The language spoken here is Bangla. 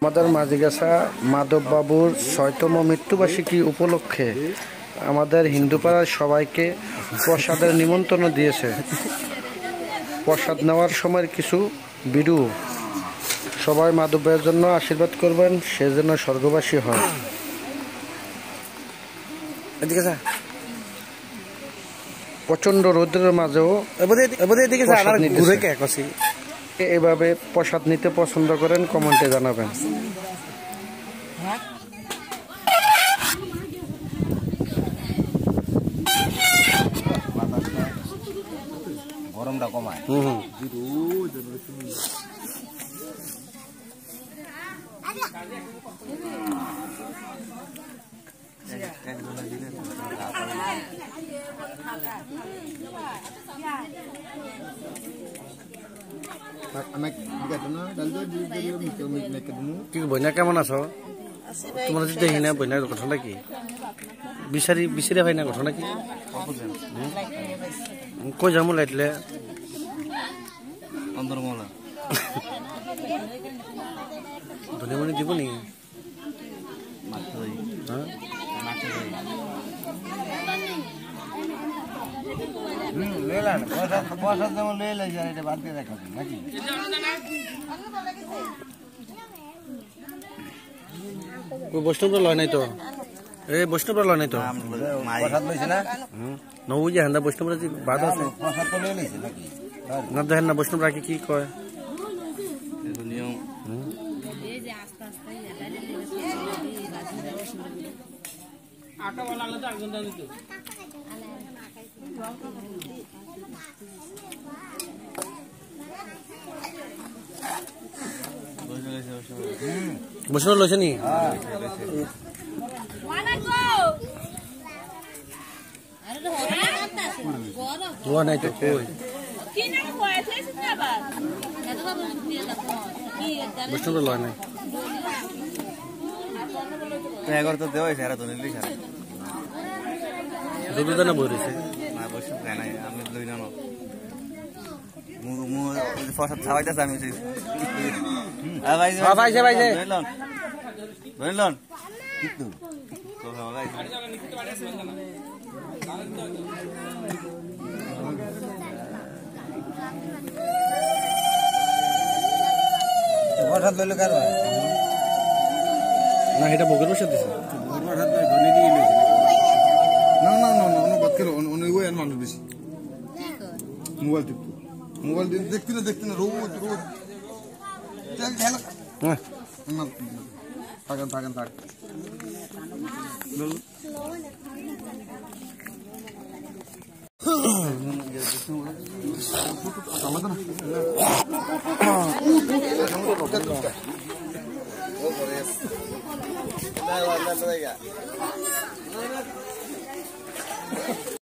আমাদের মাঝিগাছা মাধববাবুর ৬তম মৃত্যুবার্ষিকী উপলক্ষে আমাদের হিন্দুপাড়ার সবাইকে প্রসাদের নিমন্ত্রণ দিয়েছে। প্রসাদ নেওয়ার সময় কিছু ভিডিও। সবাই মাধব ভাইয়ের জন্য আশীর্বাদ করবেন, সে যেন স্বর্গবাসী হয়। প্রচন্ড রৌদ্রের মাঝেও এভাবে প্রসাদ নিতে পছন্দ করেন, কমেন্টে জানাবেন। গরমটা কমায়। বইনা কেমন আছো? তোমার যদি দেখি না বইনার ঘটনা কি বিচারি ভাই না ঘটনা কি? কই যাবো লাইটলে ধনিমনি দিব নি? বৈষ্ণব লয় নাই তো, এই বৈষ্ণব লয় নাই তো নবুঝে হ্যাঁ বৈষ্ণব বাদ আছে না। দেখেন না বৈষ্ণব রাখি কি কয়। বৈষ্ণব লইছে নি? লোয়া নাই তো কই বৈষ্ণব লয় নাই। এগারো তো দেওয়া হয়েছে, এরা তো নিলি দুদানা বই রয়েছে না বৈষ্ণব খায় নাই। আমি লই না প্রসাদ খাওয়াইতেছে আমি ধরলন কিন্তু প্রসাদ লইলে কার না এটা ভোগের প্রসাদ দিছে। মানুষ বেশি মোবাইল দেখতে না রোজ থাকেন থাক আমাদের